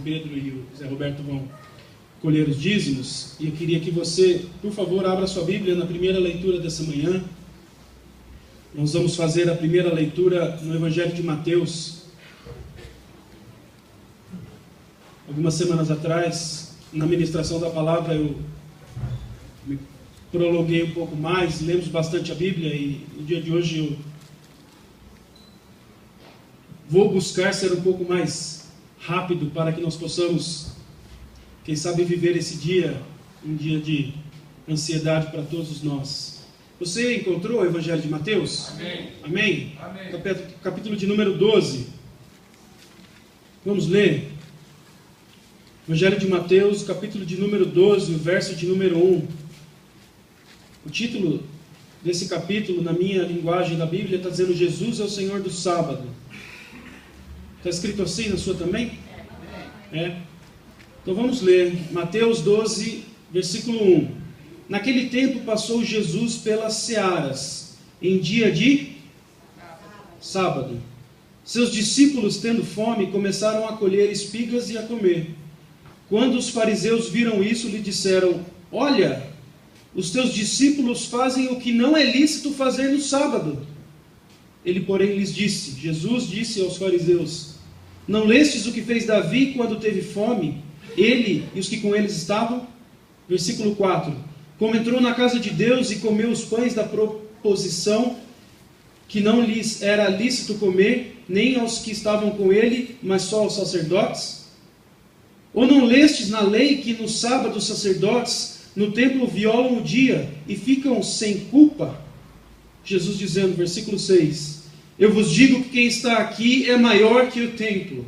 Pedro e o Zé Roberto vão colher os dízimos, e eu queria que você, por favor, abra sua Bíblia na primeira leitura dessa manhã. Nós vamos fazer a primeira leitura no Evangelho de Mateus. Algumas semanas atrás, na ministração da palavra, eu me prolonguei um pouco mais, lemos bastante a Bíblia, e no dia de hoje eu vou buscar ser um pouco mais rápido para que nós possamos, quem sabe, viver esse dia, um dia de ansiedade para todos nós. Você encontrou o Evangelho de Mateus? Amém. Amém? Amém. Capítulo de número 12. Vamos ler. Evangelho de Mateus, capítulo de número 12, o verso de número 1. O título desse capítulo, na minha linguagem da Bíblia, está dizendo: Jesus é o Senhor do sábado. Está escrito assim na sua também? É. Então vamos ler. Mateus 12, versículo 1. Naquele tempo passou Jesus pelas searas, em dia de sábado. Seus discípulos, tendo fome, começaram a colher espigas e a comer. Quando os fariseus viram isso, lhe disseram: olha, os teus discípulos fazem o que não é lícito fazer no sábado. Ele, porém, lhes disse, Jesus disse aos fariseus: não lestes o que fez Davi quando teve fome, ele e os que com eles estavam? Versículo 4. Como entrou na casa de Deus e comeu os pães da proposição, que não lhes era lícito comer, nem aos que estavam com ele, mas só aos sacerdotes? Ou não lestes na lei que no sábado os sacerdotes no templo violam o dia e ficam sem culpa? Jesus dizendo, versículo 6, eu vos digo que quem está aqui é maior que o templo.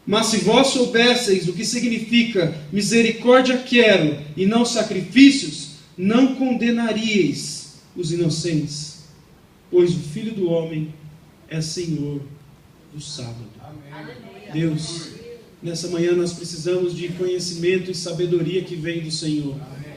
Mas se vós soubesseis o que significa misericórdia quero e não sacrifícios, não condenaríeis os inocentes, pois o Filho do Homem é Senhor do sábado. Amém. Deus, nessa manhã nós precisamos de conhecimento e sabedoria que vem do Senhor. Amém.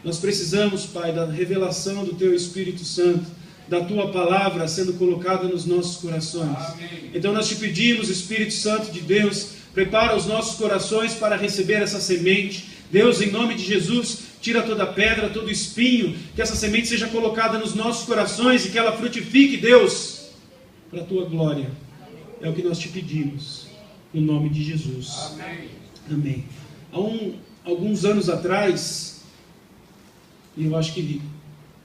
Nós precisamos, Pai, da revelação do Teu Espírito Santo, da Tua Palavra sendo colocada nos nossos corações. Amém. Então nós te pedimos, Espírito Santo de Deus, prepara os nossos corações para receber essa semente. Deus, em nome de Jesus, tira toda pedra, todo espinho, que essa semente seja colocada nos nossos corações e que ela frutifique, Deus, para a Tua glória. É o que nós te pedimos, no nome de Jesus. Amém. Amém. Há alguns anos atrás, e eu acho que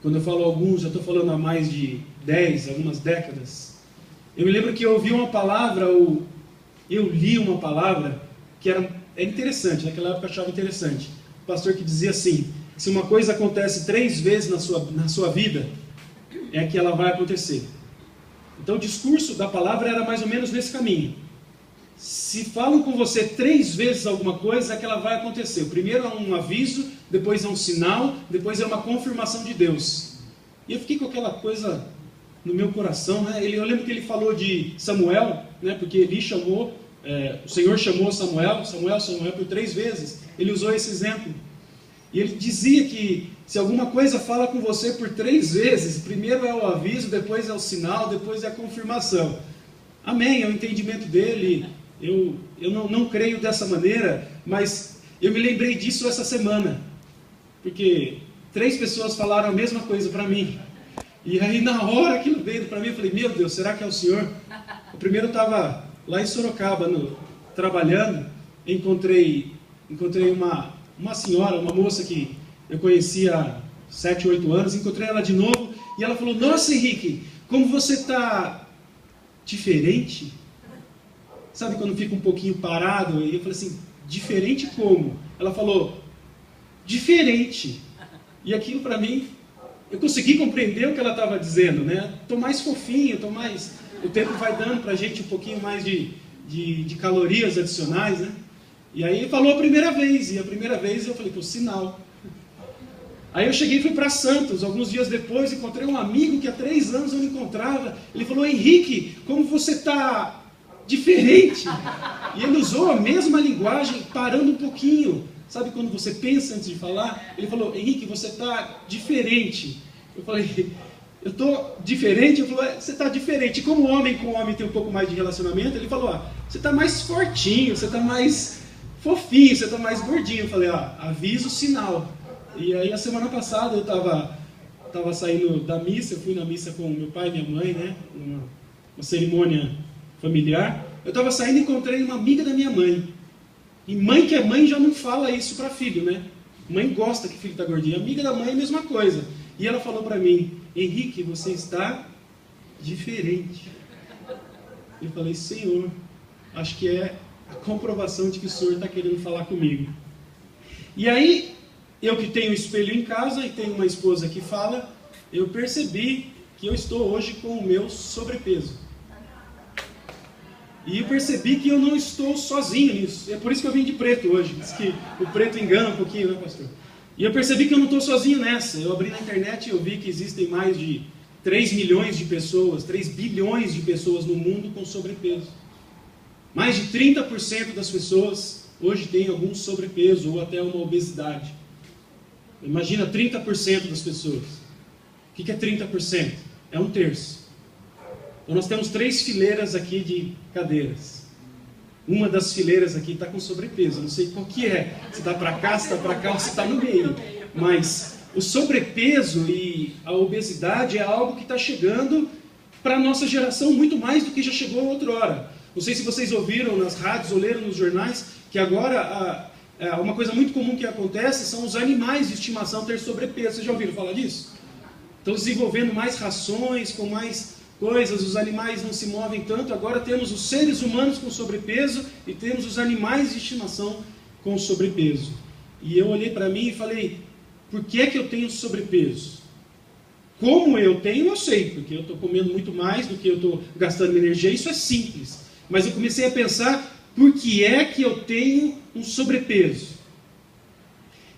quando eu falo alguns, eu estou falando há mais de 10, algumas décadas, eu me lembro que eu ouvi uma palavra, ou eu li uma palavra, que era interessante, naquela época eu achava interessante. O pastor que dizia assim, se uma coisa acontece 3 vezes na sua vida, é que ela vai acontecer. Então o discurso da palavra era mais ou menos nesse caminho. Se falam com você 3 vezes alguma coisa, é que ela vai acontecer. O primeiro é um aviso, depois é um sinal, depois é uma confirmação de Deus. E eu fiquei com aquela coisa no meu coração, né? Eu lembro que ele falou de Samuel, né? Porque Eli chamou, o Senhor chamou Samuel por 3 vezes. Ele usou esse exemplo. E ele dizia que se alguma coisa fala com você por 3 vezes, primeiro é o aviso, depois é o sinal, depois é a confirmação. Amém, é o entendimento dele. Eu não creio dessa maneira, mas eu me lembrei disso essa semana. Porque 3 pessoas falaram a mesma coisa para mim. E aí na hora aquilo veio para mim, eu falei, meu Deus, será que é o Senhor? O primeiro estava lá em Sorocaba, trabalhando, encontrei uma senhora, uma moça que eu conhecia há 7, 8 anos, encontrei ela de novo, e ela falou, nossa Henrique, como você está diferente? Sabe quando fica um pouquinho parado? E eu falei assim, diferente como? Ela falou, diferente. E aquilo para mim, eu consegui compreender o que ela estava dizendo, né? Estou mais fofinho, o tempo vai dando para a gente um pouquinho mais de calorias adicionais, né? E aí falou a primeira vez, e a primeira vez eu falei, pô, sinal. Aí eu cheguei e fui para Santos, alguns dias depois, encontrei um amigo que há 3 anos eu não encontrava. Ele falou, Henrique, como você está diferente. E ele usou a mesma linguagem, parando um pouquinho. Sabe quando você pensa antes de falar? Ele falou, Henrique, você está diferente. Eu falei, eu estou diferente? Ele falou, você está diferente. E como homem com homem tem um pouco mais de relacionamento, ele falou, você está mais fortinho, você está mais fofinho, você está mais gordinho. Eu falei, aviso, sinal. E aí a semana passada eu estava saindo da missa, eu fui na missa com meu pai e minha mãe, né? Uma cerimônia familiar. Eu estava saindo e encontrei uma amiga da minha mãe. E mãe que é mãe já não fala isso para filho, né? Mãe gosta que filho está gordinho. Amiga da mãe é a mesma coisa. E ela falou para mim, Henrique, você está diferente. Eu falei, Senhor, acho que é a comprovação de que o Senhor está querendo falar comigo. E aí, eu que tenho um espelho em casa e tenho uma esposa que fala, eu percebi que eu estou hoje com o meu sobrepeso. E eu percebi que eu não estou sozinho nisso. É por isso que eu vim de preto hoje. Diz que o preto engana um pouquinho, né, pastor? E eu percebi que eu não estou sozinho nessa. Eu abri na internet e eu vi que existem mais de 3 milhões de pessoas, 3 bilhões de pessoas no mundo com sobrepeso. Mais de 30% das pessoas hoje têm algum sobrepeso ou até uma obesidade. Imagina 30% das pessoas. O que é 30%? É 1/3. Então nós temos 3 fileiras aqui de cadeiras. Uma das fileiras aqui está com sobrepeso. Eu não sei qual que é. Se está para cá, se está para cá ou se está no meio. Mas o sobrepeso e a obesidade é algo que está chegando para a nossa geração muito mais do que já chegou outrora. Não sei se vocês ouviram nas rádios ou leram nos jornais que agora uma coisa muito comum que acontece são os animais de estimação ter sobrepeso. Vocês já ouviram falar disso? Estão desenvolvendo mais rações, com mais coisas, os animais não se movem tanto. Agora temos os seres humanos com sobrepeso e temos os animais de estimação com sobrepeso. E eu olhei para mim e falei, por que é que eu tenho sobrepeso? Como eu tenho, eu sei, porque eu estou comendo muito mais do que eu estou gastando energia, isso é simples. Mas eu comecei a pensar, por que é que eu tenho um sobrepeso?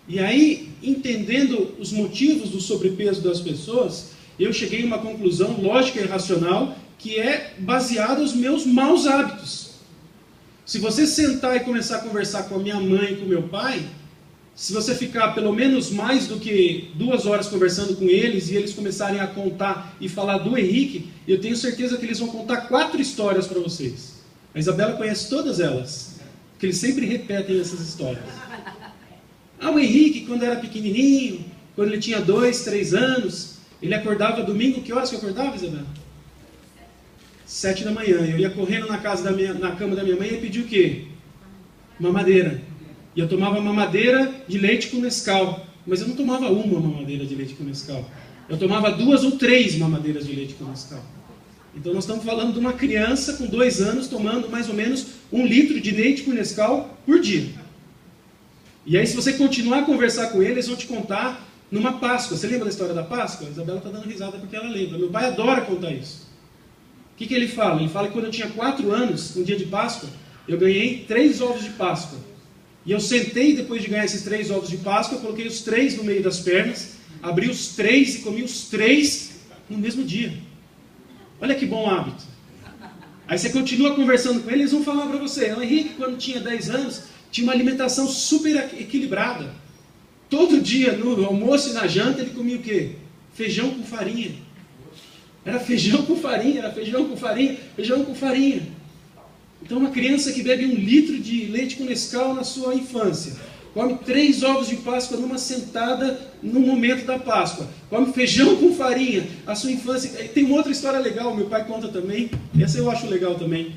E aí, entendendo os motivos do sobrepeso das pessoas, eu cheguei a uma conclusão lógica e racional que é baseada nos meus maus hábitos. Se você sentar e começar a conversar com a minha mãe e com o meu pai, se você ficar pelo menos mais do que 2 horas conversando com eles e eles começarem a contar e falar do Henrique, eu tenho certeza que eles vão contar 4 histórias para vocês. A Isabela conhece todas elas, porque eles sempre repetem essas histórias. O Henrique, quando era pequenininho, quando ele tinha 2, 3 anos, ele acordava domingo. Que horas que eu acordava, Isabela? 7 da manhã. Eu ia correndo na cama da minha mãe e pedia o quê? Mamadeira. E eu tomava mamadeira de leite com Nescau. Mas eu não tomava uma mamadeira de leite com Nescau. Eu tomava 2 ou 3 mamadeiras de leite com Nescau. Então nós estamos falando de uma criança com 2 anos tomando mais ou menos 1 litro de leite com Nescau por dia. E aí se você continuar a conversar com eles vão te contar numa Páscoa. Você lembra da história da Páscoa? A Isabela está dando risada porque ela lembra. Meu pai adora contar isso. O que ele fala? Ele fala que quando eu tinha 4 anos, no dia de Páscoa, eu ganhei 3 ovos de Páscoa. E eu sentei depois de ganhar esses 3 ovos de Páscoa, coloquei os 3 no meio das pernas, abri os 3 e comi os 3 no mesmo dia. Olha que bom hábito. Aí você continua conversando com eles, eles vão falar para você, o Henrique, quando tinha 10 anos, tinha uma alimentação super equilibrada. Todo dia, no almoço e na janta, ele comia o quê? Feijão com farinha. Era feijão com farinha, era feijão com farinha, feijão com farinha. Então uma criança que bebe 1 litro de leite com Nescau na sua infância, come 3 ovos de Páscoa numa sentada no momento da Páscoa, come feijão com farinha, a sua infância... Tem uma outra história legal, meu pai conta também, essa eu acho legal também.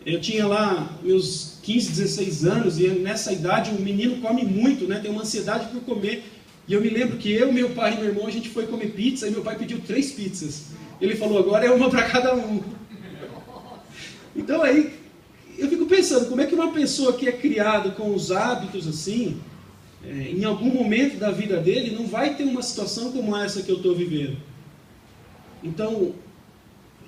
Eu tinha lá meus 15, 16 anos, e nessa idade o menino come muito, né? Tem uma ansiedade por comer. E eu me lembro que eu, meu pai e meu irmão, a gente foi comer pizza, e meu pai pediu 3 pizzas. Ele falou, agora é uma para cada um. Então aí, eu fico pensando, como é que uma pessoa que é criada com os hábitos assim, em algum momento da vida dele, não vai ter uma situação como essa que eu estou vivendo? Então,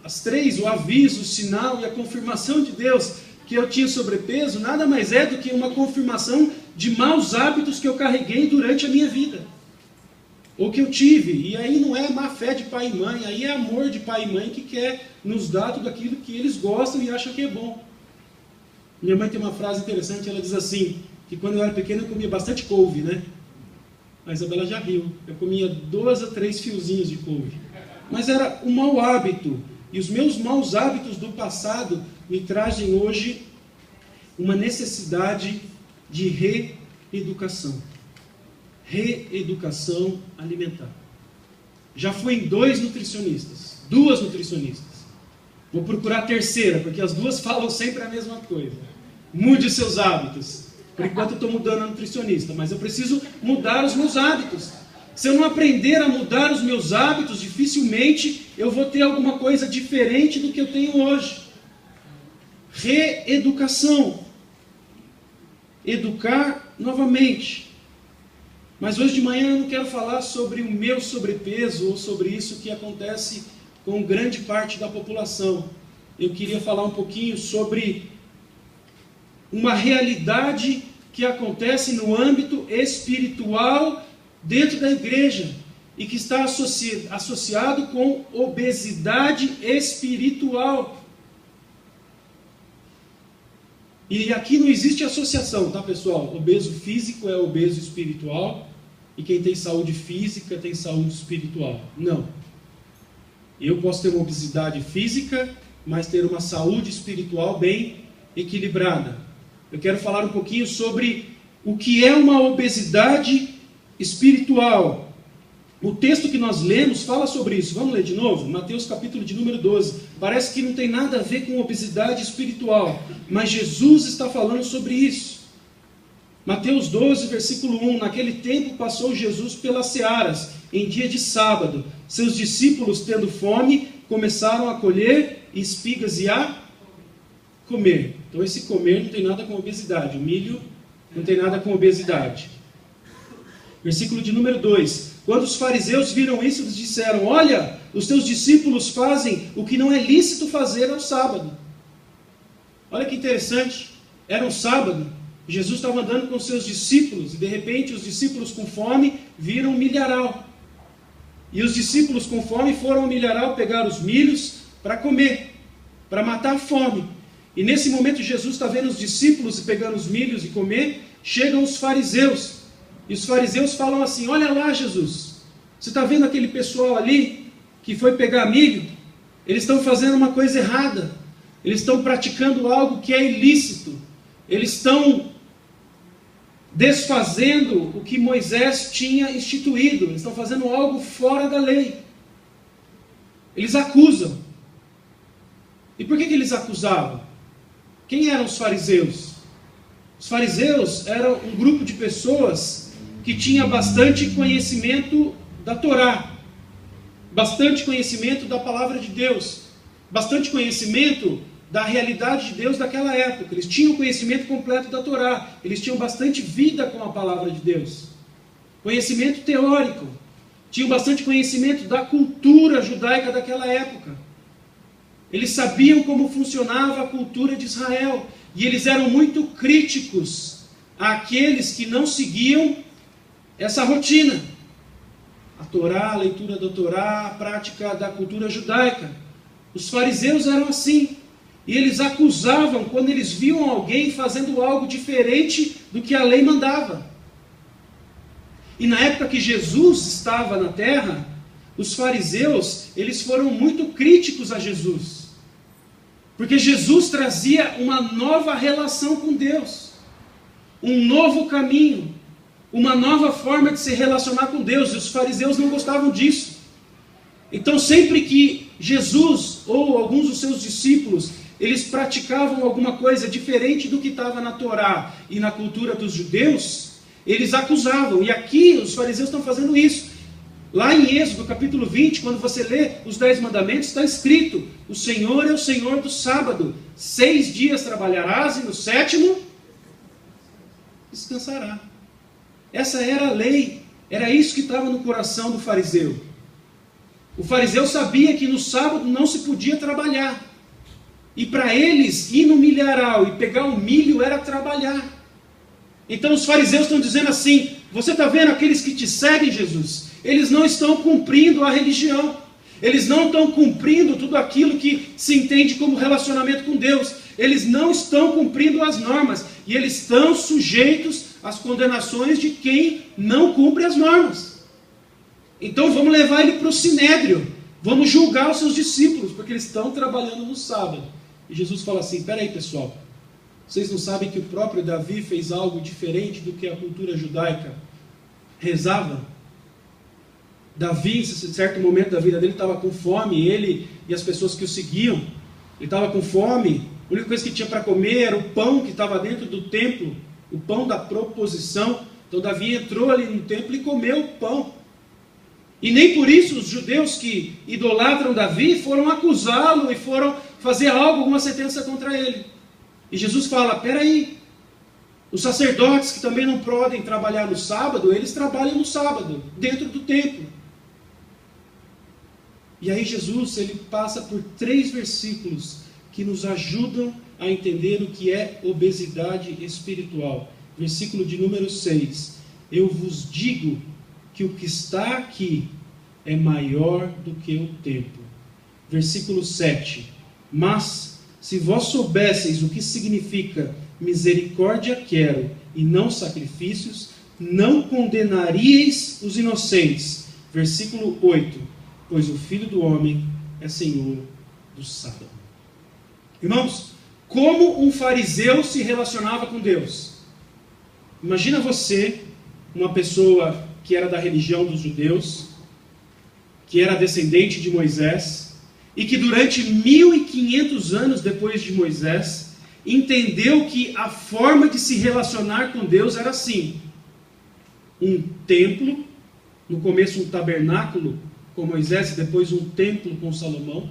as 3, o aviso, o sinal e a confirmação de Deus que eu tinha sobrepeso, nada mais é do que uma confirmação de maus hábitos que eu carreguei durante a minha vida. Ou que eu tive. E aí não é má fé de pai e mãe, aí é amor de pai e mãe que quer nos dar tudo aquilo que eles gostam e acham que é bom. Minha mãe tem uma frase interessante, ela diz assim, que quando eu era pequeno eu comia bastante couve, né? A Isabela já riu. Eu comia 2 a 3 fiozinhos de couve. Mas era um mau hábito. E os meus maus hábitos do passado me trazem hoje uma necessidade de reeducação. Reeducação alimentar. Já fui em 2 nutricionistas, 2 nutricionistas. Vou procurar a terceira, porque as 2 falam sempre a mesma coisa. Mude seus hábitos. Por enquanto eu estou mudando a nutricionista, mas eu preciso mudar os meus hábitos. Se eu não aprender a mudar os meus hábitos, dificilmente eu vou ter alguma coisa diferente do que eu tenho hoje. Reeducação. Educar novamente. Mas hoje de manhã eu não quero falar sobre o meu sobrepeso ou sobre isso que acontece com grande parte da população. Eu queria falar um pouquinho sobre uma realidade que acontece no âmbito espiritual dentro da igreja e que está associado com obesidade espiritual. E aqui não existe associação, tá, pessoal? Obeso físico é obeso espiritual e quem tem saúde física tem saúde espiritual. Não. Eu posso ter uma obesidade física, mas ter uma saúde espiritual bem equilibrada. Eu quero falar um pouquinho sobre o que é uma obesidade espiritual. O texto que nós lemos fala sobre isso. Vamos ler de novo? Mateus capítulo de número 12. Parece que não tem nada a ver com obesidade espiritual, mas Jesus está falando sobre isso. Mateus 12, versículo 1. Naquele tempo passou Jesus pelas searas, em dia de sábado. Seus discípulos, tendo fome, começaram a colher espigas e a comer. Então esse comer não tem nada com obesidade. O milho não tem nada com obesidade. Versículo de número 2. Quando os fariseus viram isso, eles disseram: olha, os teus discípulos fazem o que não é lícito fazer ao sábado. Olha que interessante. Era um sábado. Jesus estava andando com seus discípulos e de repente os discípulos com fome viram um milharal. E os discípulos com fome foram ao milharal pegar os milhos para comer, para matar a fome. E nesse momento Jesus está vendo os discípulos pegando os milhos e comer. Chegam os fariseus. E os fariseus falam assim: olha lá, Jesus, você está vendo aquele pessoal ali que foi pegar milho? Eles estão fazendo uma coisa errada. Eles estão praticando algo que é ilícito. Eles estão desfazendo o que Moisés tinha instituído. Eles estão fazendo algo fora da lei. Eles acusam. E por que eles acusavam? Quem eram os fariseus? Os fariseus eram um grupo de pessoas que tinha bastante conhecimento da Torá, bastante conhecimento da palavra de Deus, bastante conhecimento da realidade de Deus daquela época. Eles tinham conhecimento completo da Torá, eles tinham bastante vida com a palavra de Deus, conhecimento teórico, tinham bastante conhecimento da cultura judaica daquela época. Eles sabiam como funcionava a cultura de Israel, e eles eram muito críticos àqueles que não seguiam essa rotina. A Torá, a leitura da Torá, a prática da cultura judaica. Os fariseus eram assim. E eles acusavam quando eles viam alguém fazendo algo diferente do que a lei mandava. E na época que Jesus estava na terra, os fariseus, eles foram muito críticos a Jesus. Porque Jesus trazia uma nova relação com Deus. Um novo caminho. Uma nova forma de se relacionar com Deus. E os fariseus não gostavam disso. Então sempre que Jesus ou alguns dos seus discípulos, eles praticavam alguma coisa diferente do que estava na Torá e na cultura dos judeus, eles acusavam. E aqui os fariseus estão fazendo isso. Lá em Êxodo capítulo 20, quando você lê os 10 mandamentos, está escrito: o Senhor é o Senhor do sábado. 6 dias trabalharás e no 7º descansará. Essa era a lei. Era isso que estava no coração do fariseu. O fariseu sabia que no sábado não se podia trabalhar. E para eles, ir no milharal e pegar o milho era trabalhar. Então os fariseus estão dizendo assim: você está vendo aqueles que te seguem, Jesus? Eles não estão cumprindo a religião. Eles não estão cumprindo tudo aquilo que se entende como relacionamento com Deus. Eles não estão cumprindo as normas. E eles estão sujeitos às condenações de quem não cumpre as normas. Então vamos levar ele para o sinédrio. Vamos julgar os seus discípulos, porque eles estão trabalhando no sábado. E Jesus fala assim: espera aí, pessoal, Vocês não sabem que o próprio Davi fez algo diferente do que a cultura judaica rezava? Davi, em certo momento da vida dele, estava com fome, ele e as pessoas que o seguiam. Ele estava com fome, a única coisa que tinha para comer era o pão que estava dentro do templo, o pão da proposição. Então Davi entrou ali no templo e comeu o pão. E nem por isso os judeus que idolatram Davi foram acusá-lo e foram fazer algo, alguma sentença contra ele. E Jesus fala, peraí, os sacerdotes que também não podem trabalhar no sábado, eles trabalham no sábado, dentro do templo. E aí Jesus, ele passa por 3 versículos que nos ajudam a entender o que é obesidade espiritual. Versículo de número 6. Eu vos digo que o que está aqui é maior do que o templo. Versículo 7. Mas, se vós soubesseis o que significa misericórdia quero e não sacrifícios, não condenaríeis os inocentes. Versículo 8. Pois o Filho do Homem é Senhor do sábado. Irmãos, como um fariseu se relacionava com Deus? Imagina você, uma pessoa que era da religião dos judeus, que era descendente de Moisés, e que durante 1500 anos depois de Moisés, entendeu que a forma de se relacionar com Deus era assim: um templo, no começo um tabernáculo com Moisés, e depois um templo com Salomão,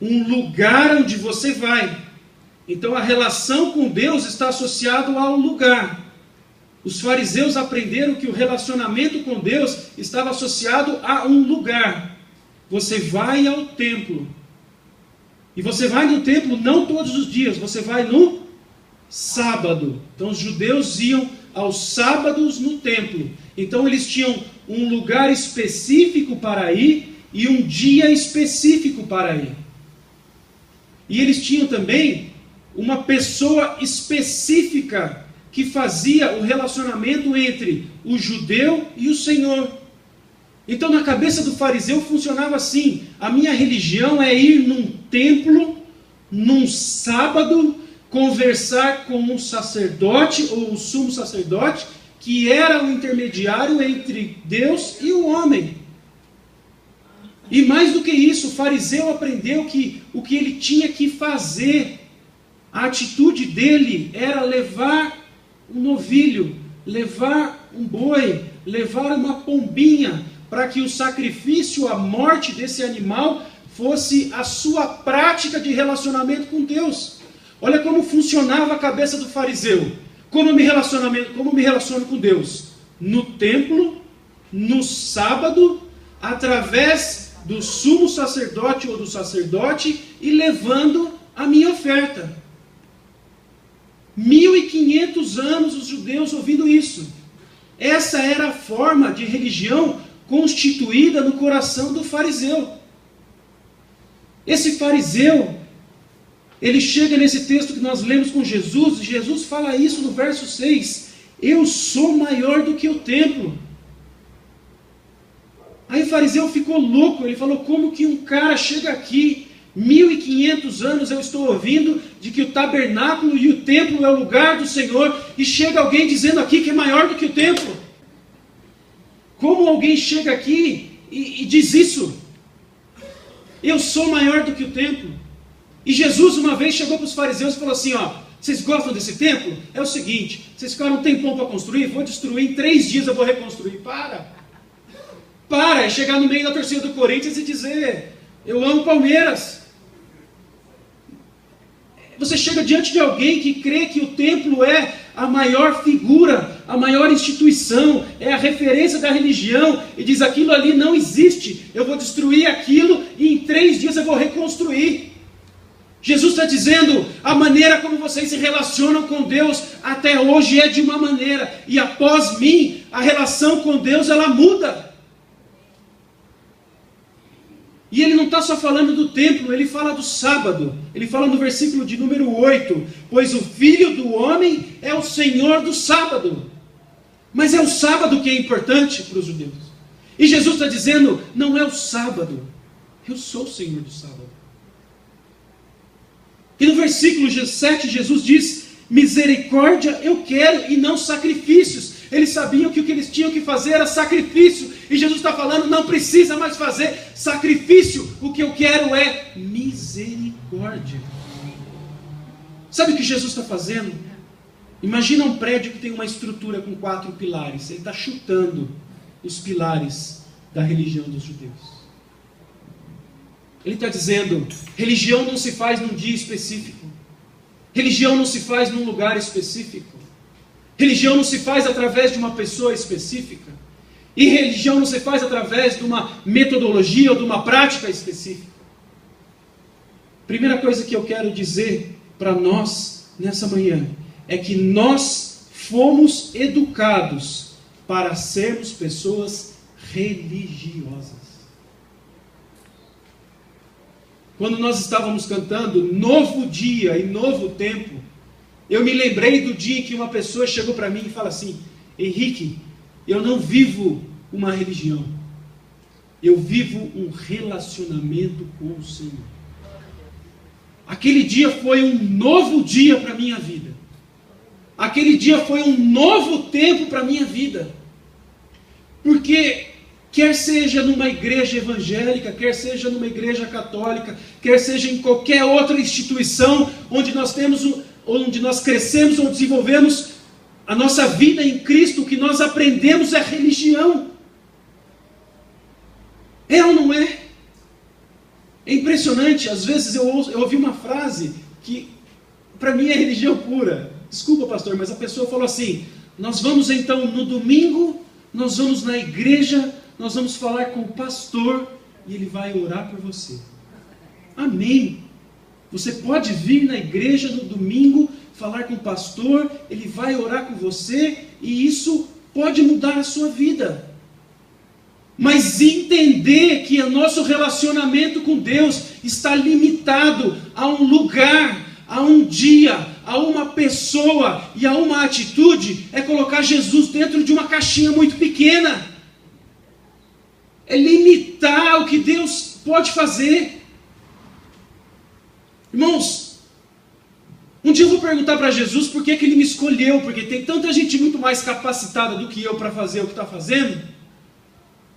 um lugar onde você vai. Então a relação com Deus está associada ao lugar. Os fariseus aprenderam que o relacionamento com Deus estava associado a um lugar. Você vai ao templo. E você vai no templo não todos os dias, você vai no sábado. Então os judeus iam aos sábados no templo. Então eles tinham um lugar específico para ir e um dia específico para ir. E eles tinham também uma pessoa específica que fazia o relacionamento entre o judeu e o Senhor. Então na cabeça do fariseu funcionava assim: a minha religião é ir num templo, num sábado, conversar com um sacerdote ou o sumo sacerdote, que era o intermediário entre Deus e o homem. E mais do que isso, o fariseu aprendeu que o que ele tinha que fazer, a atitude dele era levar um novilho, levar um boi, levar uma pombinha, para que o sacrifício, a morte desse animal, fosse a sua prática de relacionamento com Deus. Olha como funcionava a cabeça do fariseu. Como me relaciono com Deus? No templo, no sábado, através do sumo sacerdote ou do sacerdote, e levando a minha oferta. 1500 anos os judeus ouvindo isso. Essa era a forma de religião constituída no coração do fariseu. Esse fariseu, ele chega nesse texto que nós lemos com Jesus, e Jesus fala isso no verso 6, eu sou maior do que o templo. Aí o fariseu ficou louco, ele falou, como que um cara chega aqui, 1500 anos eu estou ouvindo de que o tabernáculo e o templo é o lugar do Senhor, e chega alguém dizendo aqui que é maior do que o templo. Como alguém chega aqui e diz isso? Eu sou maior do que o templo. E Jesus uma vez chegou para os fariseus e falou assim, vocês gostam desse templo? É o seguinte, vocês ficaram um tempão para construir, vou destruir, em 3 dias eu vou reconstruir. Para, é chegar no meio da torcida do Corinthians e dizer, eu amo Palmeiras. Você chega diante de alguém que crê que o templo é a maior figura, a maior instituição, é a referência da religião, e diz, aquilo ali não existe, eu vou destruir aquilo e em 3 dias eu vou reconstruir. Jesus está dizendo, a maneira como vocês se relacionam com Deus até hoje é de uma maneira, e após mim, a relação com Deus ela muda. E ele não está só falando do templo, ele fala do sábado. Ele fala no versículo de número 8, pois o Filho do Homem é o Senhor do sábado. Mas é o sábado que é importante para os judeus. E Jesus está dizendo, não é o sábado, eu sou o Senhor do sábado. E no versículo 7 Jesus diz, Misericórdia eu quero e não sacrifícios. Eles sabiam que o que eles tinham que fazer era sacrifício. E Jesus está falando, não precisa mais fazer sacrifício. O que eu quero é misericórdia. Sabe o que Jesus está fazendo? Imagina um prédio que tem uma estrutura com 4 pilares. Ele está chutando os pilares da religião dos judeus. Ele está dizendo, religião não se faz num dia específico. Religião não se faz num lugar específico. Religião não se faz através de uma pessoa específica. E religião não se faz através de uma metodologia ou de uma prática específica. Primeira coisa que eu quero dizer para nós nessa manhã é que nós fomos educados para sermos pessoas religiosas. Quando nós estávamos cantando Novo Dia e Novo Tempo, eu me lembrei do dia em que uma pessoa chegou para mim e fala assim, Henrique, eu não vivo uma religião, eu vivo um relacionamento com o Senhor. Aquele dia foi um novo dia para a minha vida. Aquele dia foi um novo tempo para a minha vida. Porque quer seja numa igreja evangélica, quer seja numa igreja católica, quer seja em qualquer outra instituição onde nós crescemos ou desenvolvemos a nossa vida em Cristo, o que nós aprendemos é religião. É ou não é? É impressionante, às vezes eu ouvi uma frase que para mim é religião pura. Desculpa, pastor, mas a pessoa falou assim, nós vamos então no domingo, nós vamos na igreja, nós vamos falar com o pastor e ele vai orar por você. Amém. Você pode vir na igreja no domingo, falar com o pastor, ele vai orar com você e isso pode mudar a sua vida. Mas entender que o nosso relacionamento com Deus está limitado a um lugar, a um dia, a uma pessoa e a uma atitude, é colocar Jesus dentro de uma caixinha muito pequena. É limitar o que Deus pode fazer. Irmãos, um dia eu vou perguntar para Jesus por que Ele me escolheu, porque tem tanta gente muito mais capacitada do que eu para fazer o que está fazendo,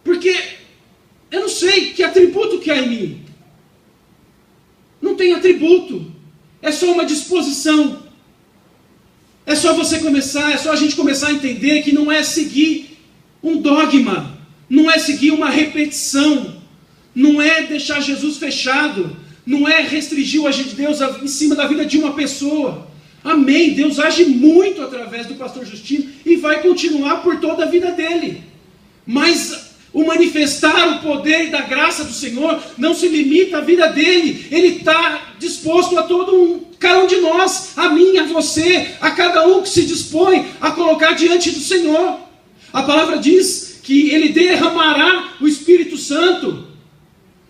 porque eu não sei que atributo que há em mim. Não tem atributo, é só uma disposição. É só você começar, é só a gente começar a entender que não é seguir um dogma, não é seguir uma repetição, não é deixar Jesus fechado, não é restringir o agir de Deus em cima da vida de uma pessoa. Amém, Deus age muito através do pastor Justino e vai continuar por toda a vida dele. Mas o manifestar o poder da graça do Senhor não se limita à vida dele. Ele está disposto a cada um de nós, a mim, a você, a cada um que se dispõe a colocar diante do Senhor. A palavra diz que Ele derramará o Espírito Santo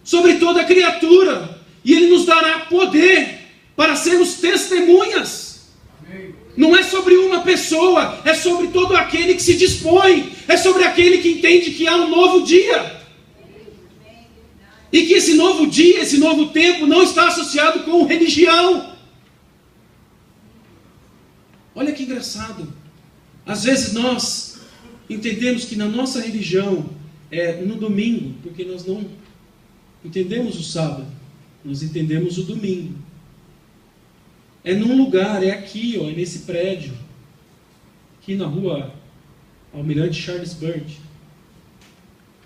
sobre toda a criatura, e Ele nos dará poder para sermos testemunhas. Amém. Não é sobre uma pessoa, é sobre todo aquele que se dispõe, é sobre aquele que entende que há um novo dia. E que esse novo dia, esse novo tempo não está associado com religião. Olha que engraçado. Às vezes nós entendemos que na nossa religião é no domingo, porque nós não entendemos o sábado, nós entendemos o domingo. É num lugar, é aqui, ó, é nesse prédio, aqui na rua Almirante Charles Burt.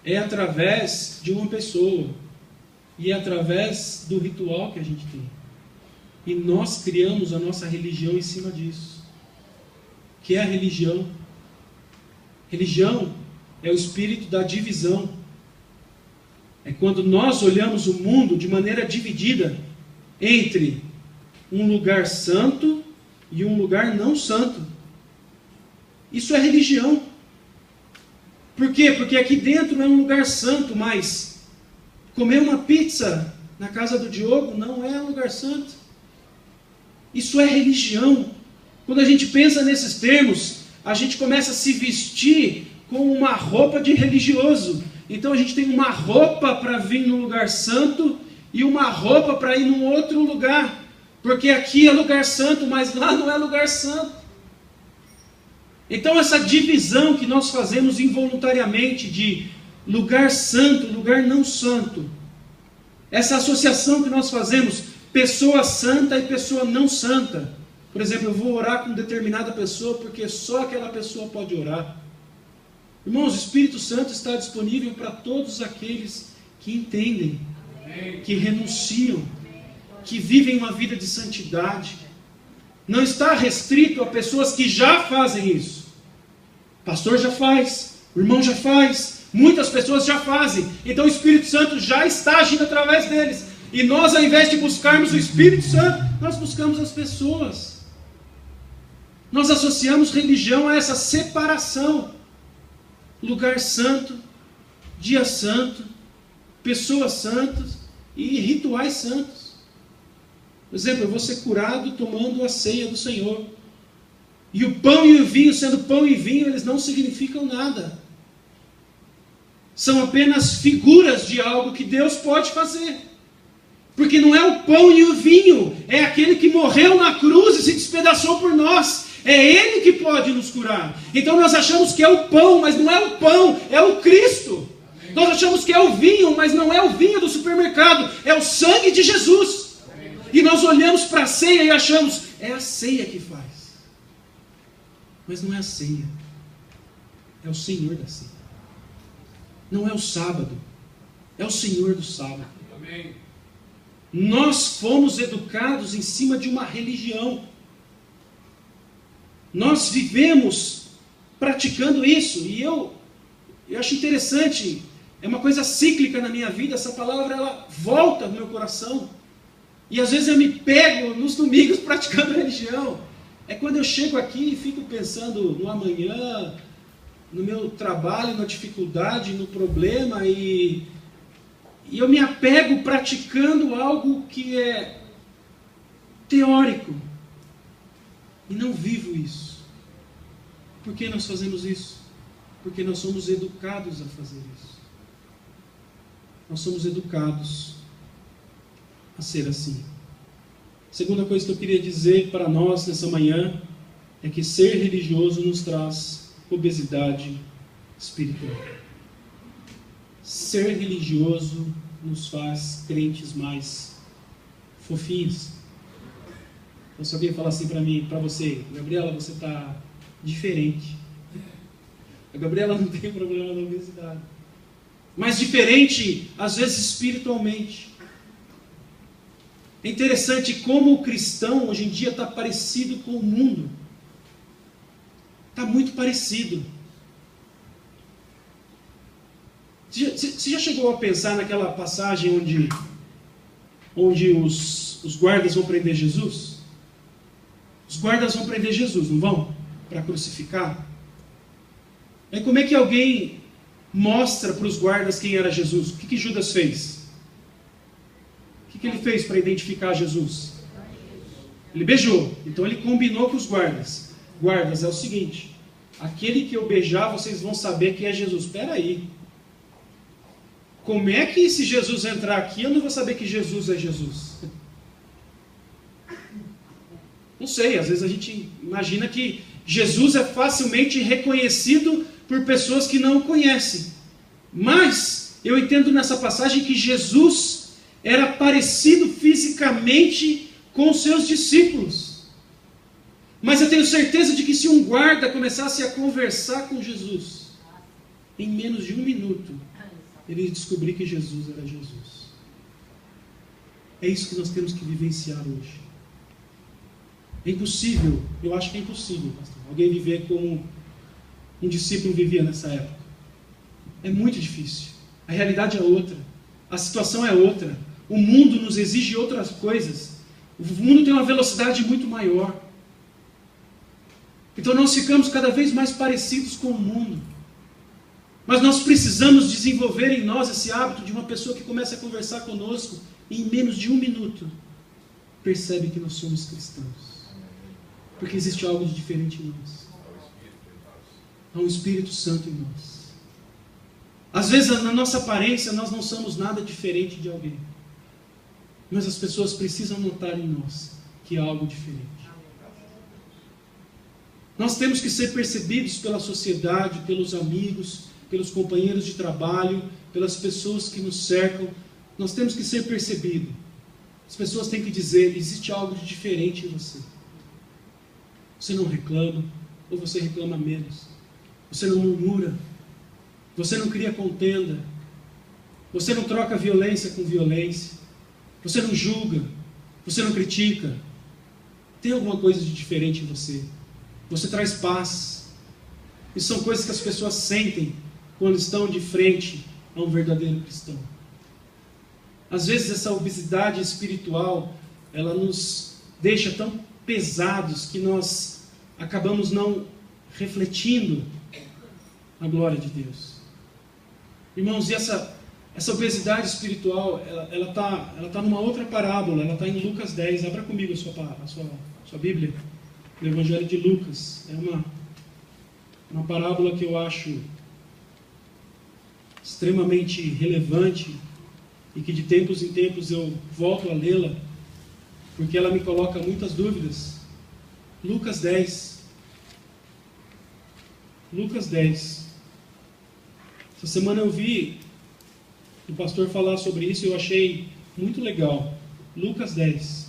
É através de uma pessoa, e é através do ritual que a gente tem. E nós criamos a nossa religião em cima disso. O que é a religião? Religião é o espírito da divisão. É quando nós olhamos o mundo de maneira dividida entre um lugar santo e um lugar não santo. Isso é religião. Por quê? Porque aqui dentro é um lugar santo, mas comer uma pizza na casa do Diogo não é um lugar santo. Isso é religião. Quando a gente pensa nesses termos, a gente começa a se vestir com uma roupa de religioso. Então a gente tem uma roupa para vir num lugar santo e uma roupa para ir num outro lugar. Porque aqui é lugar santo, mas lá não é lugar santo. Então essa divisão que nós fazemos involuntariamente de lugar santo, lugar não santo, essa associação que nós fazemos, pessoa santa e pessoa não santa. Por exemplo, eu vou orar com determinada pessoa porque só aquela pessoa pode orar. Irmãos, o Espírito Santo está disponível para todos aqueles que entendem, que renunciam, que vivem uma vida de santidade. Não está restrito a pessoas que já fazem isso. O pastor já faz, o irmão já faz, muitas pessoas já fazem. Então o Espírito Santo já está agindo através deles. E nós, ao invés de buscarmos o Espírito Santo, nós buscamos as pessoas. Nós associamos religião a essa separação. Lugar santo, dia santo, pessoas santas e rituais santos. Por exemplo, eu vou ser curado tomando a ceia do Senhor. E o pão e o vinho, sendo pão e vinho, eles não significam nada. São apenas figuras de algo que Deus pode fazer. Porque não é o pão e o vinho, é aquele que morreu na cruz e se despedaçou por nós. É Ele que pode nos curar. Então nós achamos que é o pão, mas não é o pão, é o Cristo. Nós achamos que é o vinho, mas não é o vinho do supermercado, é o sangue de Jesus. E nós olhamos para a ceia e achamos, é a ceia que faz. Mas não é a ceia, é o Senhor da ceia. Não é o sábado, é o Senhor do sábado. Amém. Nós fomos educados em cima de uma religião. Nós vivemos praticando isso. E eu acho interessante, é uma coisa cíclica na minha vida, essa palavra ela volta no meu coração. E às vezes eu me pego nos domingos praticando religião. É quando eu chego aqui e fico pensando no amanhã, no meu trabalho, na dificuldade, no problema, e eu me apego praticando algo que é teórico. E não vivo isso. Por que nós fazemos isso? Porque nós somos educados a fazer isso. Nós somos educados a ser assim. Segunda coisa que eu queria dizer para nós nessa manhã é que ser religioso nos traz obesidade espiritual. Ser religioso nos faz crentes mais fofinhos. Então, se alguém falar assim para mim, para você, Gabriela, você está diferente. A Gabriela não tem problema na obesidade. Mas diferente, às vezes espiritualmente. É interessante como o cristão hoje em dia está parecido com o mundo. Está muito parecido. Você já chegou a pensar naquela passagem onde os guardas vão prender Jesus? Os guardas vão prender Jesus, não vão? Para crucificar. Aí como é que alguém mostra para os guardas quem era Jesus? O que Judas fez? O que ele fez para identificar Jesus? Ele beijou. Então ele combinou com os guardas. Guardas, é o seguinte: aquele que eu beijar, vocês vão saber que é Jesus. Espera aí. Como é que se Jesus entrar aqui, eu não vou saber que Jesus é Jesus? Não sei, às vezes a gente imagina que Jesus é facilmente reconhecido por pessoas que não o conhecem. Mas eu entendo nessa passagem que Jesus era parecido fisicamente com os seus discípulos. Mas eu tenho certeza de que se um guarda começasse a conversar com Jesus, em menos de 1 minuto, ele ia descobrir que Jesus era Jesus. É isso que nós temos que vivenciar hoje. É impossível, eu acho que é impossível, pastor, alguém viver como um discípulo vivia nessa época. É muito difícil. A realidade é outra. A situação é outra. O mundo nos exige outras coisas. O mundo tem uma velocidade muito maior. Então nós ficamos cada vez mais parecidos com o mundo. Mas nós precisamos desenvolver em nós esse hábito de uma pessoa que começa a conversar conosco e em menos de 1 minuto percebe que nós somos cristãos. Porque existe algo de diferente em nós. Há um Espírito Santo em nós. Às vezes na nossa aparência nós não somos nada diferente de alguém. Mas as pessoas precisam notar em nós que há algo diferente. Nós temos que ser percebidos pela sociedade, pelos amigos, pelos companheiros de trabalho, pelas pessoas que nos cercam. Nós temos que ser percebidos. As pessoas têm que dizer: existe algo de diferente em você. Você não reclama, ou você reclama menos. Você não murmura. Você não cria contenda. Você não troca violência com violência. Você não julga. Você não critica. Tem alguma coisa de diferente em você. Você traz paz. Isso são coisas que as pessoas sentem quando estão de frente a um verdadeiro cristão. Às vezes essa obesidade espiritual, ela nos deixa tão pesados que nós acabamos não refletindo a glória de Deus. Irmãos, e essa obesidade espiritual, ela tá numa outra parábola, ela está em Lucas 10. Abra comigo a sua Bíblia, no Evangelho de Lucas. É uma parábola que eu acho extremamente relevante e que de tempos em tempos eu volto a lê-la, porque ela me coloca muitas dúvidas. Lucas 10. Lucas 10. Essa semana eu vi o pastor falar sobre isso e eu achei muito legal. Lucas 10.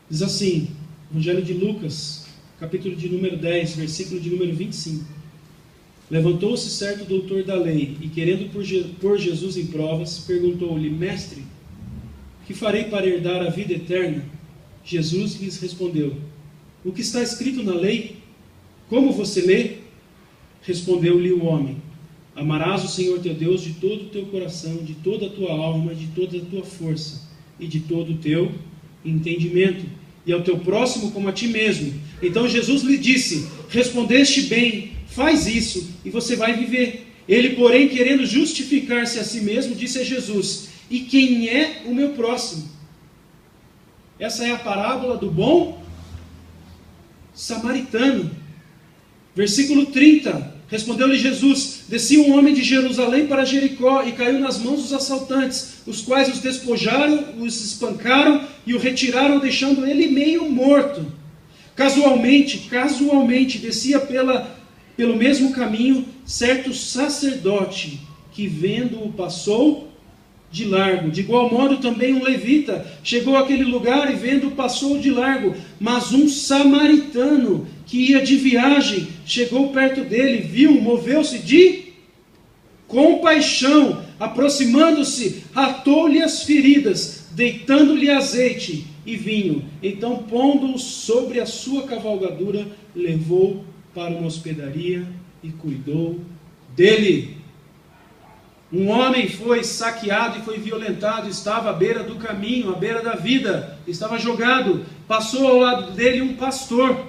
Diz assim, Evangelho de Lucas, capítulo de número 10, versículo de número 25. Levantou-se certo doutor da lei e, querendo pôr Jesus em provas, perguntou-lhe: Mestre, que farei para herdar a vida eterna? Jesus lhes respondeu: O que está escrito na lei? Como você lê? Respondeu-lhe o homem: Amarás o Senhor teu Deus de todo o teu coração, de toda a tua alma, de toda a tua força e de todo o teu entendimento, e ao teu próximo como a ti mesmo. Então Jesus lhe disse: Respondeste bem, faz isso e você vai viver. Ele, porém, querendo justificar-se a si mesmo, disse a Jesus: E quem é o meu próximo? Essa é a parábola do bom samaritano. Versículo 30. Respondeu-lhe Jesus: Descia um homem de Jerusalém para Jericó e caiu nas mãos dos assaltantes, os quais os despojaram, os espancaram e o retiraram, deixando ele meio morto. Casualmente descia pelo mesmo caminho certo sacerdote, que vendo-o passou de largo. De igual modo também um levita chegou àquele lugar e vendo-o passou de largo. Mas um samaritano que ia de viagem chegou perto dele, viu, moveu-se de compaixão, aproximando-se, atou-lhe as feridas, deitando-lhe azeite e vinho. Então, pondo-o sobre a sua cavalgadura, levou para uma hospedaria e cuidou dele. Um homem foi saqueado e foi violentado, estava à beira do caminho, à beira da vida, estava jogado. Passou ao lado dele um pastor,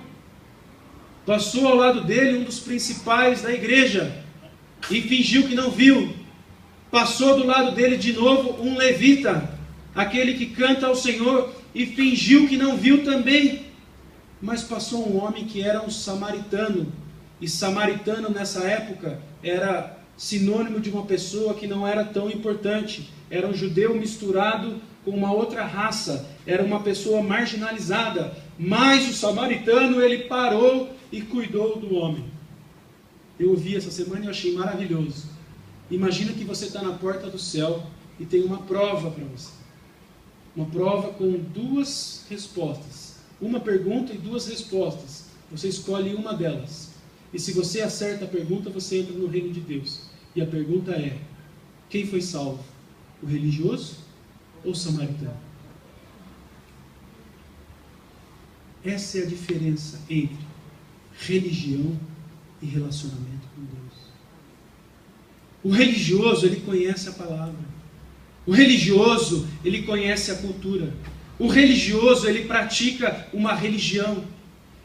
passou ao lado dele um dos principais da igreja e fingiu que não viu. Passou do lado dele de novo um levita, aquele que canta ao Senhor, e fingiu que não viu também. Mas passou um homem que era um samaritano, e samaritano nessa época era sinônimo de uma pessoa que não era tão importante, era um judeu misturado com uma outra raça, era uma pessoa marginalizada, mas o samaritano, ele parou e cuidou do homem. Eu ouvi essa semana e eu achei maravilhoso. Imagina que você está na porta do céu e tem uma prova para você, uma prova com duas respostas, uma pergunta e duas respostas. Você escolhe uma delas. E se você acerta a pergunta, você entra no reino de Deus. E a pergunta é: quem foi salvo? O religioso ou o samaritano? Essa é a diferença entre religião e relacionamento com Deus. O religioso, ele conhece a palavra. O religioso, ele conhece a cultura. O religioso, ele pratica uma religião.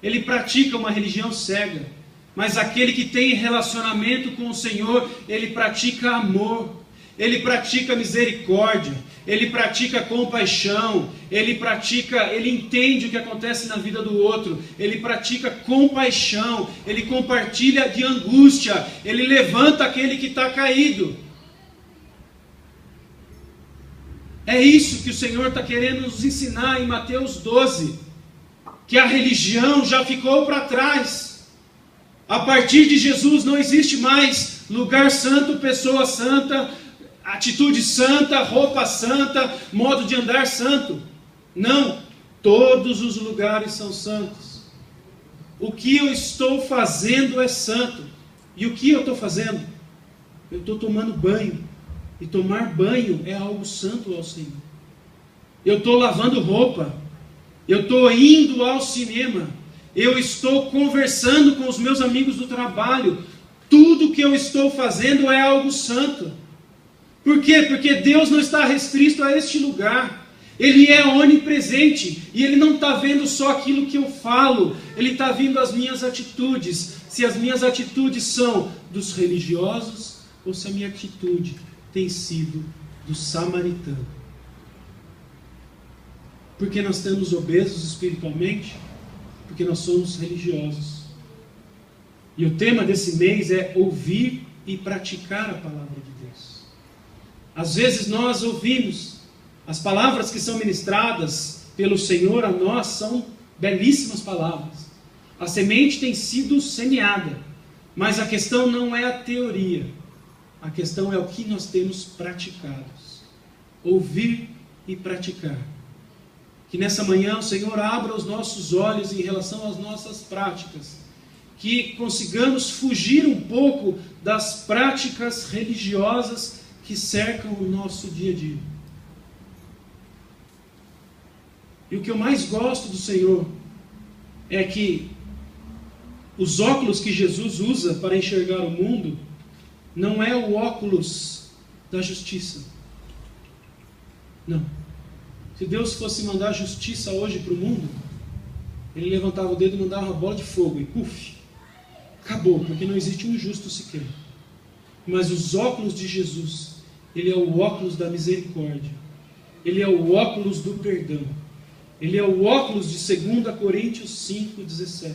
Ele pratica uma religião cega. Mas aquele que tem relacionamento com o Senhor, ele pratica amor, ele pratica misericórdia, ele pratica compaixão, ele entende o que acontece na vida do outro, ele pratica compaixão, ele compartilha de angústia, ele levanta aquele que está caído. É isso que o Senhor está querendo nos ensinar em Mateus 12, que a religião já ficou para trás. A partir de Jesus não existe mais lugar santo, pessoa santa, atitude santa, roupa santa, modo de andar santo. Não, todos os lugares são santos. O que eu estou fazendo é santo. E o que eu estou fazendo? Eu estou tomando banho. E tomar banho é algo santo ao Senhor. Eu estou lavando roupa. Eu estou indo ao cinema. Eu estou conversando com os meus amigos do trabalho. Tudo que eu estou fazendo é algo santo. Por quê? Porque Deus não está restrito a este lugar. Ele é onipresente. E Ele não está vendo só aquilo que eu falo. Ele está vendo as minhas atitudes. Se as minhas atitudes são dos religiosos ou se a minha atitude tem sido do samaritano. Porque nós estamos obesos espiritualmente? Porque nós somos religiosos. E o tema desse mês é ouvir e praticar a palavra de Deus. Às vezes nós ouvimos, as palavras que são ministradas pelo Senhor a nós são belíssimas palavras. A semente tem sido semeada, mas a questão não é a teoria, a questão é o que nós temos praticado. Ouvir e praticar. Que nessa manhã o Senhor abra os nossos olhos em relação às nossas práticas, que consigamos fugir um pouco das práticas religiosas que cercam o nosso dia a dia. E o que eu mais gosto do Senhor é que os óculos que Jesus usa para enxergar o mundo não é o óculos da justiça. Não. Se Deus fosse mandar justiça hoje para o mundo, Ele levantava o dedo e mandava uma bola de fogo e puf, acabou, porque não existe um justo sequer. Mas os óculos de Jesus, Ele é o óculos da misericórdia, Ele é o óculos do perdão, Ele é o óculos de 2 Coríntios 5,17,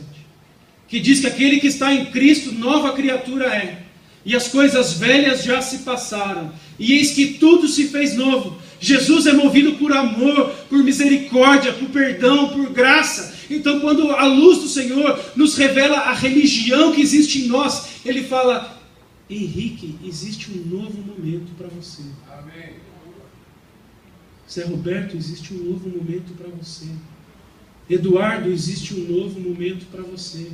que diz que aquele que está em Cristo, nova criatura é, e as coisas velhas já se passaram, e eis que tudo se fez novo. Jesus é movido por amor, por misericórdia, por perdão, por graça. Então, quando a luz do Senhor nos revela a religião que existe em nós, Ele fala: Henrique, existe um novo momento para você. Amém. Zé Roberto, existe um novo momento para você. Eduardo, existe um novo momento para você.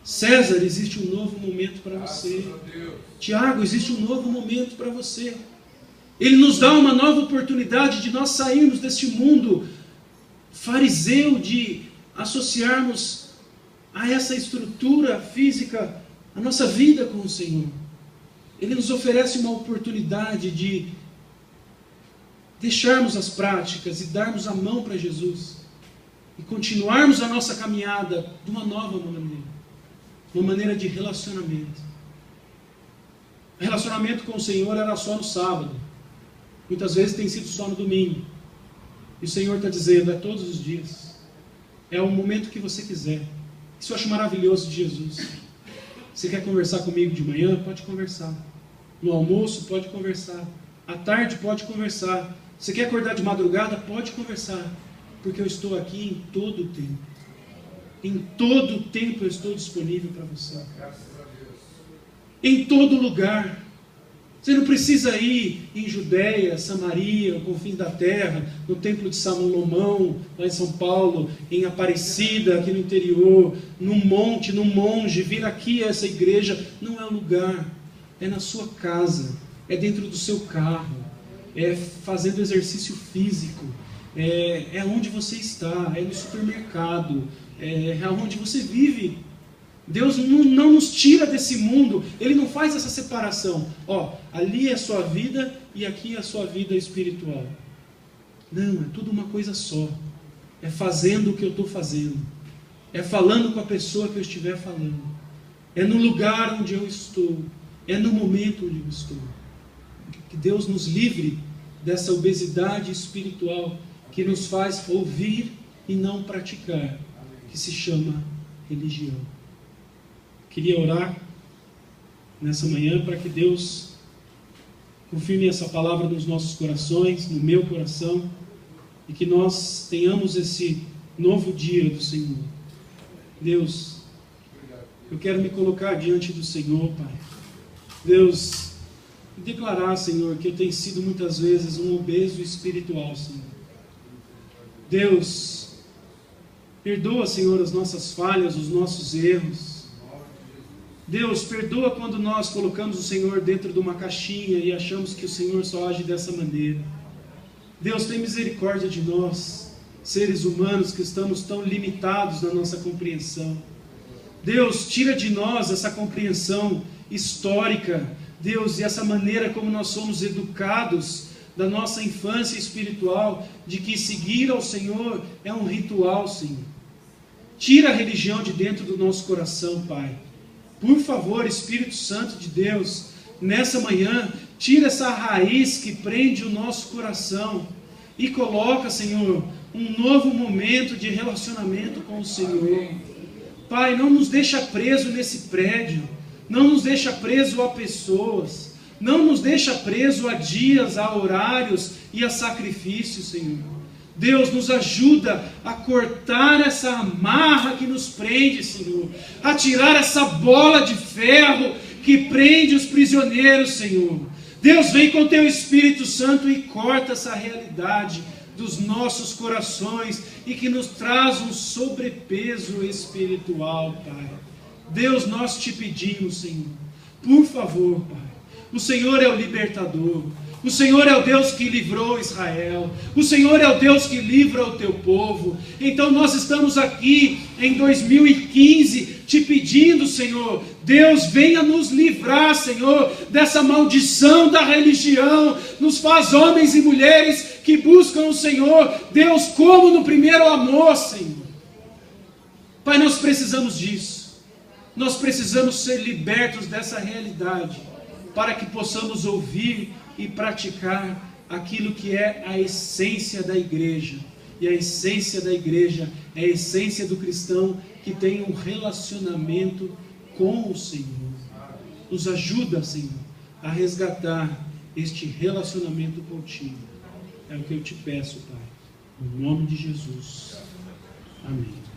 César, existe um novo momento para você. Tiago, existe um novo momento para você. Ele nos dá uma nova oportunidade de nós sairmos deste mundo fariseu, de associarmos a essa estrutura física a nossa vida com o Senhor. Ele nos oferece uma oportunidade de deixarmos as práticas e darmos a mão para Jesus e continuarmos a nossa caminhada de uma nova maneira, uma maneira de relacionamento. O relacionamento com o Senhor era só no sábado, muitas vezes tem sido só no domingo, e o Senhor está dizendo: é todos os dias, é o momento que você quiser. Isso eu acho maravilhoso de Jesus. Você quer conversar comigo de manhã? Pode conversar. No almoço? Pode conversar. À tarde? Pode conversar. Você quer acordar de madrugada? Pode conversar. Porque eu estou aqui em todo o tempo. Em todo o tempo eu estou disponível para você. Em todo lugar. Você não precisa ir em Judéia, Samaria, confins da terra, no templo de Salomão, lá em São Paulo, em Aparecida, aqui no interior, num monte, num monge, vir aqui a essa igreja. Não é o lugar, é na sua casa, é dentro do seu carro, é fazendo exercício físico, é onde você está, é no supermercado, é onde você vive. Deus não nos tira desse mundo, Ele não faz essa separação. Ali é a sua vida e aqui é a sua vida espiritual. Não, é tudo uma coisa só. É fazendo o que eu estou fazendo. É falando com a pessoa que eu estiver falando. É no lugar onde eu estou. É no momento onde eu estou. Que Deus nos livre dessa obesidade espiritual que nos faz ouvir e não praticar, que se chama religião. Queria orar nessa manhã para que Deus Confirme essa palavra nos nossos corações, no meu coração, e que nós tenhamos esse novo dia do Senhor. Deus, eu quero me colocar diante do Senhor, Pai. Deus, declarar, Senhor, que eu tenho sido muitas vezes um obeso espiritual, Senhor. Deus, perdoa, Senhor, as nossas falhas, os nossos erros. Deus, perdoa quando nós colocamos o Senhor dentro de uma caixinha e achamos que o Senhor só age dessa maneira. Deus, tem misericórdia de nós, seres humanos que estamos tão limitados na nossa compreensão. Deus, tira de nós essa compreensão histórica, Deus, e essa maneira como nós somos educados da nossa infância espiritual, de que seguir ao Senhor é um ritual, Senhor. Tira a religião de dentro do nosso coração, Pai. Por favor, Espírito Santo de Deus, nessa manhã, tira essa raiz que prende o nosso coração e coloca, Senhor, um novo momento de relacionamento com o Senhor. Pai, não nos deixa preso nesse prédio, não nos deixa preso a pessoas, não nos deixa preso a dias, a horários e a sacrifícios, Senhor. Deus, nos ajuda a cortar essa amarra que nos prende, Senhor, a tirar essa bola de ferro que prende os prisioneiros, Senhor. Deus, vem com Teu Espírito Santo e corta essa realidade dos nossos corações e que nos traz um sobrepeso espiritual, Pai. Deus, nós te pedimos, Senhor, por favor, Pai. O Senhor é o libertador. O Senhor é o Deus que livrou Israel. O Senhor é o Deus que livra o teu povo. Então nós estamos aqui em 2015 te pedindo, Senhor, Deus, venha nos livrar, Senhor, dessa maldição da religião. Nos faz homens e mulheres que buscam o Senhor, Deus, como no primeiro amor, Senhor. Pai, nós precisamos disso. Nós precisamos ser libertos dessa realidade, para que possamos ouvir e praticar aquilo que é a essência da igreja. E a essência da igreja é a essência do cristão que tem um relacionamento com o Senhor. Nos ajuda, Senhor, a resgatar este relacionamento contigo. É o que eu te peço, Pai. No nome de Jesus. Amém.